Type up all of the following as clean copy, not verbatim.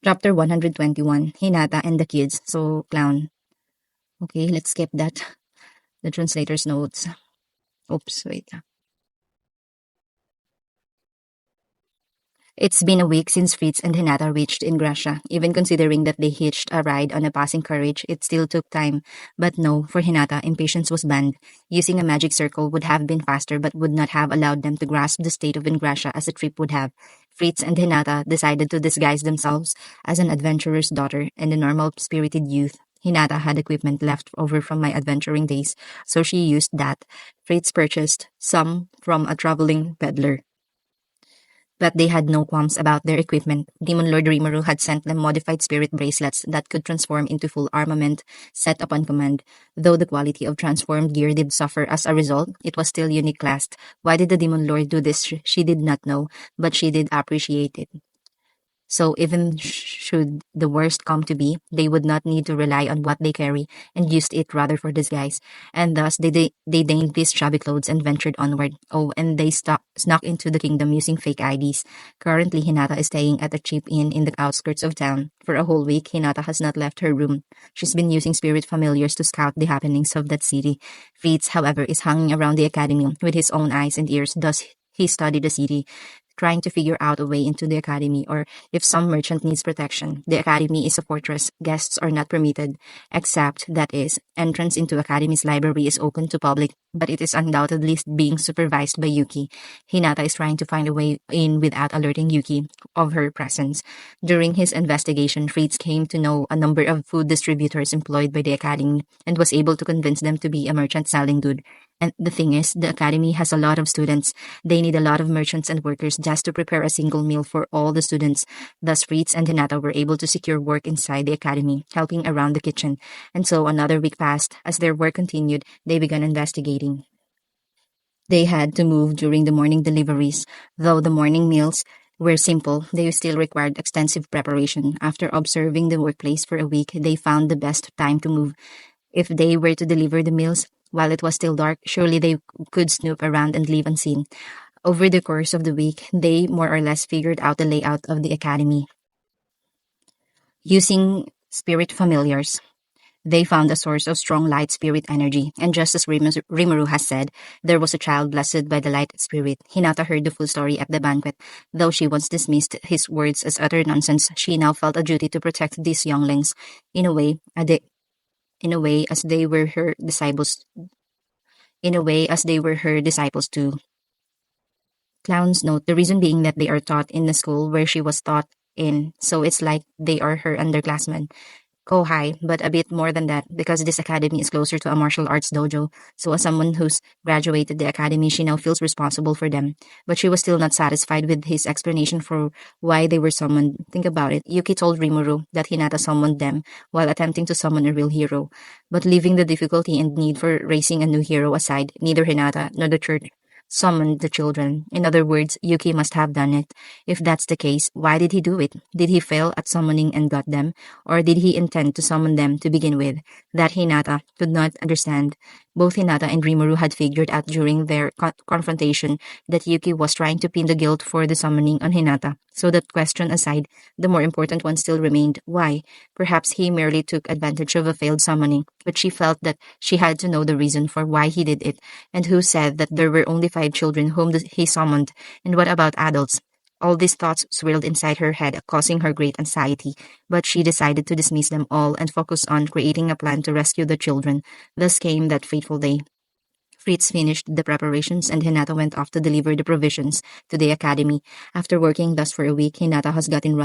Chapter 121, Hinata and the Kids. So, clown. Okay, let's skip that. The translator's notes. Oops, wait. It's been a week since Fritz and Hinata reached Ingrassia. Even considering that they hitched a ride on a passing carriage, it still took time. But no, for Hinata, impatience was banned. Using a magic circle would have been faster but would not have allowed them to grasp the state of Ingrassia as a trip would have. Fritz and Hinata decided to disguise themselves as an adventurer's daughter and a normal spirited youth. Hinata had equipment left over from my adventuring days, so she used that. Fritz purchased some from a traveling peddler. But they had no qualms about their equipment. Demon Lord Rimuru had sent them modified spirit bracelets that could transform into full armament set upon command. Though the quality of transformed gear did suffer as a result, it was still unique classed. Why did the Demon Lord do this? She did not know, but she did appreciate it. So even should the worst come to be, they would not need to rely on what they carry and used it rather for disguise. And thus they deigned these shabby clothes and ventured onward. Oh, and they snuck into the kingdom using fake IDs. Currently, Hinata is staying at a cheap inn in the outskirts of town. For a whole week, Hinata has not left her room. She's been using spirit familiars to scout the happenings of that city. Fritz, however, is hanging around the academy with his own eyes and ears. Thus, he studied the city, trying to figure out a way into the academy, or if some merchant needs protection. The academy is a fortress. Guests are not permitted, except, that is, entrance into academy's library is open to public, but it is undoubtedly being supervised by Yuki. Hinata is trying to find a way in without alerting Yuki of her presence. During his investigation, Fritz came to know a number of food distributors employed by the academy and was able to convince them to be a merchant selling good. And the thing is, the academy has a lot of students. They need a lot of merchants and workers just to prepare a single meal for all the students. Thus, Fritz and Hinata were able to secure work inside the academy, helping around the kitchen. And so another week passed. As their work continued, they began investigating. They had to move during the morning deliveries. Though the morning meals were simple, they still required extensive preparation. After observing the workplace for a week, they found the best time to move. If they were to deliver the meals while it was still dark, surely they could snoop around and leave unseen. Over the course of the week, they more or less figured out the layout of the academy. Using spirit familiars, they found a source of strong light spirit energy, and just as Rimuru has said, there was a child blessed by the light spirit. Hinata heard the full story at the banquet. Though she once dismissed his words as utter nonsense, she now felt a duty to protect these younglings. In a way, as they were her disciples. In a way, as they were her disciples too. Clown's note, the reason being that they are taught in the school where she was taught in, so it's like they are her underclassmen. Kohai, but a bit more than that, because this academy is closer to a martial arts dojo, so as someone who's graduated the academy, she now feels responsible for them. But she was still not satisfied with his explanation for why they were summoned. Think about it. Yuki told Rimuru that Hinata summoned them while attempting to summon a real hero. But leaving the difficulty and need for raising a new hero aside, neither Hinata nor the church summoned the children. In other words, Yuki must have done it. If that's the case, why did he do it? Did he fail at summoning and got them? Or did he intend to summon them to begin with? That Hinata could not understand. Both Hinata and Rimuru had figured out during their confrontation that Yuki was trying to pin the guilt for the summoning on Hinata. So that question aside, the more important one still remained. Why? Perhaps he merely took advantage of a failed summoning, but she felt that she had to know the reason for why he did it. And who said that there were only 5 children whom he summoned? And what about adults? All these thoughts swirled inside her head, causing her great anxiety, but she decided to dismiss them all and focus on creating a plan to rescue the children. Thus came that fateful day. Fritz finished the preparations and Hinata went off to deliver the provisions to the academy. After working thus for a week, Hinata has gotten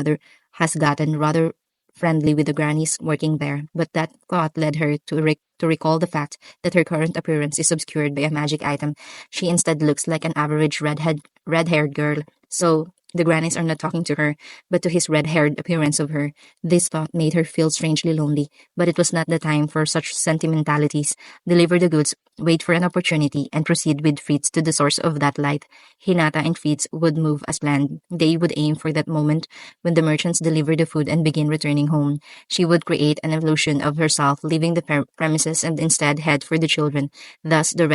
rather friendly with the grannies working there, but that thought led her to recall the fact that her current appearance is obscured by a magic item. She instead looks like an average red-haired girl. So the grannies are not talking to her, but to his red-haired appearance of her. This thought made her feel strangely lonely, but it was not the time for such sentimentalities. Deliver the goods wait for an opportunity, and proceed with Fritz to the source of that light. Hinata and Fritz would move as planned. They would aim for that moment when the merchants deliver the food and begin returning home. She would create an illusion of herself leaving the premises and instead head for the children. Thus, the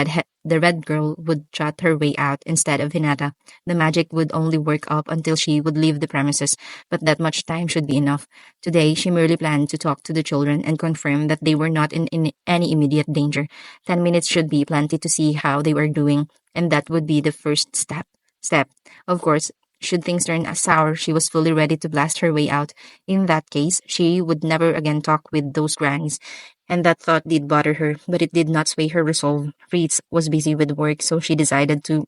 red girl would chat her way out instead of Hinata. The magic would only work up until she would leave the premises, but that much time should be enough. Today, she merely planned to talk to the children and confirm that they were not in any immediate danger. 10 minutes should be plenty to see how they were doing, and that would be the first step. Of course, should things turn sour, she was fully ready to blast her way out. In that case, she would never again talk with those grannies. And that thought did bother her, but it did not sway her resolve. Fritz was busy with work, so she decided to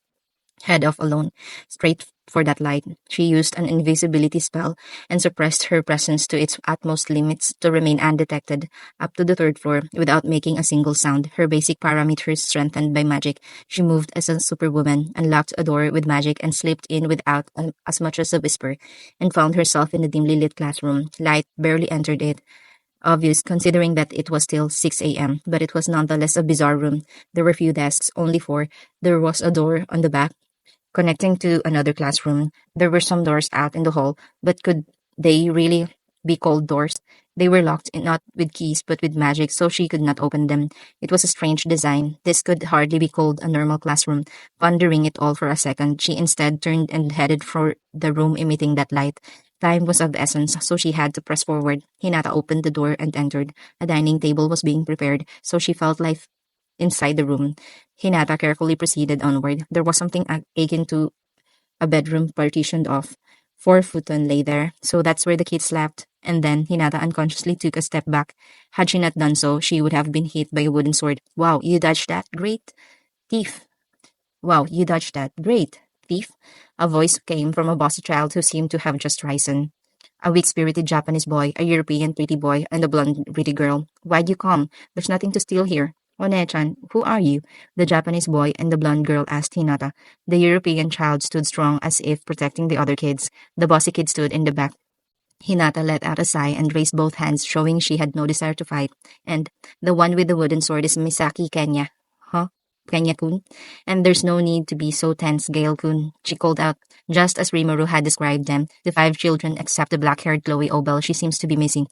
head off alone, straight for that light. She used an invisibility spell and suppressed her presence to its utmost limits to remain undetected up to the third floor without making a single sound. Her basic parameters strengthened by magic. She moved as a superwoman, unlocked a door with magic, and slipped in without as much as a whisper, and found herself in a dimly lit classroom. Light barely entered it. Obvious considering that it was still 6 a.m., but it was nonetheless a bizarre room. There were few desks, only four. There was a door on the back connecting to another classroom. There were some doors out in the hall, but could they really be called doors? They were locked, not with keys, but with magic, so she could not open them. It was a strange design. This could hardly be called a normal classroom. Pondering it all for a second, she instead turned and headed for the room emitting that light. Time was of the essence, so she had to press forward. Hinata opened the door and entered. A dining table was being prepared, so she felt life inside the room. Hinata carefully proceeded onward. There was something akin to a bedroom partitioned off. Four futon lay there, so that's where the kids slept. And then Hinata unconsciously took a step back. Had she not done so, she would have been hit by a wooden sword. Wow, you dodged that? Great. Thief. Wow, you dodged that. Great. Thief. A voice came from a bossy child who seemed to have just risen. A weak-spirited Japanese boy, a European pretty boy, and a blonde pretty girl. Why'd you come? There's nothing to steal here. One-chan, who are you? The Japanese boy and the blonde girl asked Hinata. The European child stood strong as if protecting the other kids. The bossy kid stood in the back. Hinata let out a sigh and raised both hands, showing she had no desire to fight. And the one with the wooden sword is Misaki Kenya. Huh? Kenya-kun? And there's no need to be so tense, Gale-kun, she called out. Just as Rimuru had described them, the five children except the black-haired Chloe Obel she seems to be missing.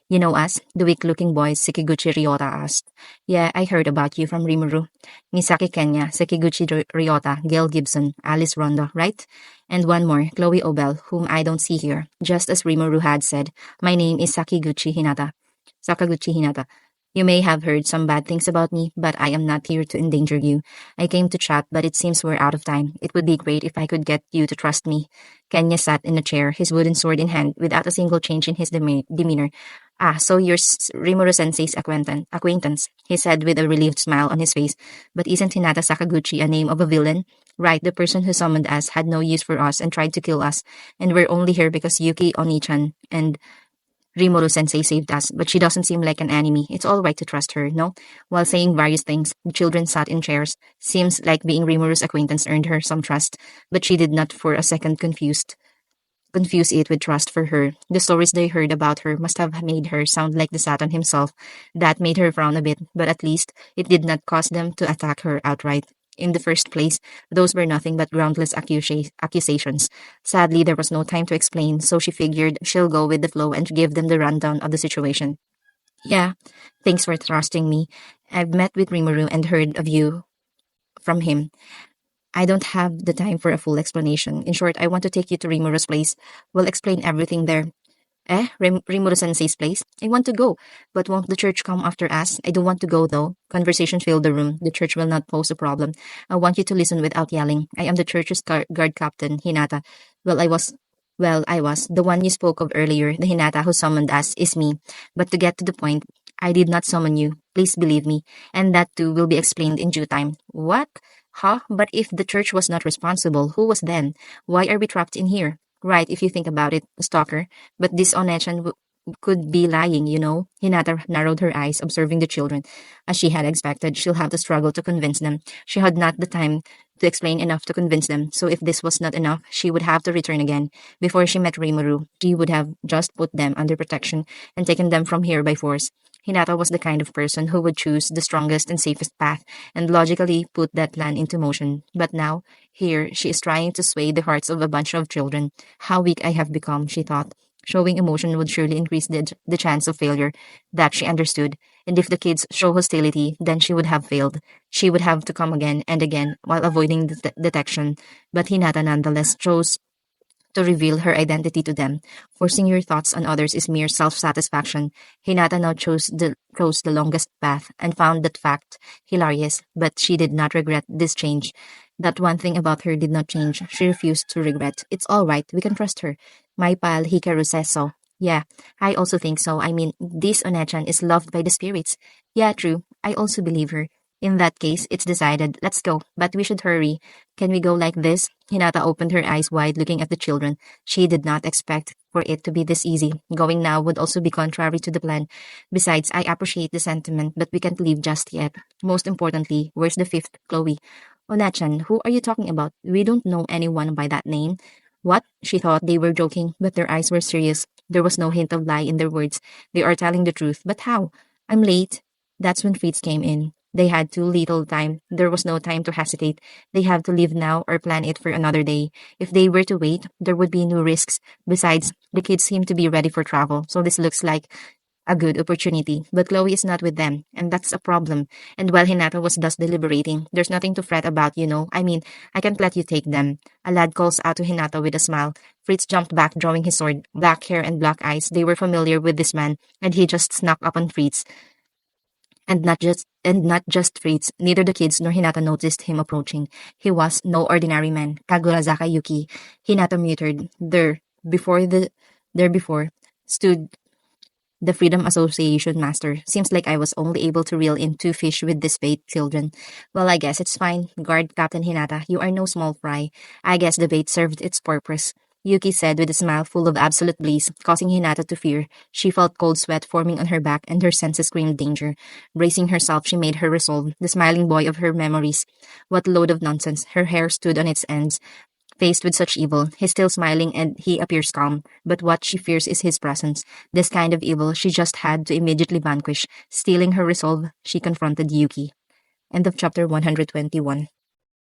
You know us? The weak-looking boy Sekiguchi Ryota asked. Yeah, I heard about you from Rimuru. Misaki Kenya, Sekiguchi Ryota, Gail Gibson, Alice Ronda, right? And one more, Chloe Obel, whom I don't see here. Just as Rimuru had said, my name is Sakaguchi Hinata. Sakaguchi Hinata. You may have heard some bad things about me, but I am not here to endanger you. I came to chat, but it seems we're out of time. It would be great if I could get you to trust me. Kenya sat in a chair, his wooden sword in hand, without a single change in his demeanor. Ah, so you're Rimuru-sensei's acquaintance, he said with a relieved smile on his face. But isn't Hinata Sakaguchi a name of a villain? Right, the person who summoned us had no use for us and tried to kill us, and we're only here because Yuki Oni-chan and Rimuru-sensei saved us, but she doesn't seem like an enemy. It's all right to trust her, no? While saying various things, the children sat in chairs. Seems like being Rimuru's acquaintance earned her some trust, but she did not for a second confuse it with trust for her. The stories they heard about her must have made her sound like the Satan himself. That made her frown a bit, but at least it did not cause them to attack her outright. In the first place, those were nothing but groundless accusations. Sadly, there was no time to explain, so she figured she'll go with the flow and give them the rundown of the situation. Yeah, thanks for trusting me. I've met with Rimuru and heard of you from him. I don't have the time for a full explanation. In short, I want to take you to Rimuru's place. We'll explain everything there. Rimuru-sensei's place? I want to go, but won't the church come after us? I don't want to go, though. Conversation filled the room. The church will not pose a problem. I want you to listen without yelling. I am the church's guard captain, Hinata. Well, I was. Well, I was. The one you spoke of earlier, the Hinata who summoned us, is me. But to get to the point, I did not summon you. Please believe me. And that too will be explained in due time. What? Huh? But if the church was not responsible, who was then? Why are we trapped in here? Right, if you think about it, a stalker. But this Onechan could be lying, you know. Hinata narrowed her eyes, observing the children. As she had expected, she'll have to struggle to convince them. She had not the time to explain enough to convince them, so if this was not enough, she would have to return again. Before she met Rimuru, she would have just put them under protection and taken them from here by force. Hinata was the kind of person who would choose the strongest and safest path and logically put that plan into motion. But now, here, she is trying to sway the hearts of a bunch of children. How weak I have become, she thought. Showing emotion would surely increase the chance of failure. That she understood. And if the kids show hostility, then she would have failed. She would have to come again and again while avoiding detection. But Hinata nonetheless chose to reveal her identity to them. Forcing your thoughts on others is mere self-satisfaction. Hinata now chose the longest path and found that fact hilarious, but she did not regret this change. That one thing about her did not change. She refused to regret. It's all right. We can trust her. My pal Hikaru says so. Yeah, I also think so. I mean, this Onechan is loved by the spirits. Yeah, true. I also believe her. In that case, it's decided. Let's go. But we should hurry. Can we go like this? Hinata opened her eyes wide, looking at the children. She did not expect for it to be this easy. Going now would also be contrary to the plan. Besides, I appreciate the sentiment, but we can't leave just yet. Most importantly, where's the fifth, Chloe? Onachan, who are you talking about? We don't know anyone by that name. What? She thought they were joking, but their eyes were serious. There was no hint of lie in their words. They are telling the truth. But how? I'm late. That's when Fritz came in. They had too little time. There was no time to hesitate. They have to leave now or plan it for another day. If they were to wait, there would be new risks. Besides, the kids seem to be ready for travel, so this looks like a good opportunity. But Chloe is not with them, and that's a problem. And while Hinata was thus deliberating, there's nothing to fret about, you know. I mean, I can't let you take them. A lad calls out to Hinata with a smile. Fritz jumped back, drawing his sword. Black hair and black eyes. They were familiar with this man, and he just snuck up on Fritz. And not just Fritz, neither the kids nor Hinata noticed him approaching. He was no ordinary man. Kagurazaka Yuki. Hinata muttered. There before stood the Freedom Association master. Seems like I was only able to reel in two fish with this bait, children. Well, I guess it's fine. Guard Captain Hinata, you are no small fry. I guess the bait served its purpose. Yuki said with a smile full of absolute bliss, causing Hinata to fear. She felt cold sweat forming on her back and her senses screamed danger. Bracing herself, she made her resolve, the smiling boy of her memories. What load of nonsense. Her hair stood on its ends. Faced with such evil, he's still smiling and he appears calm, but what she fears is his presence. This kind of evil she just had to immediately vanquish. Stealing her resolve, she confronted Yuki. End of chapter 121.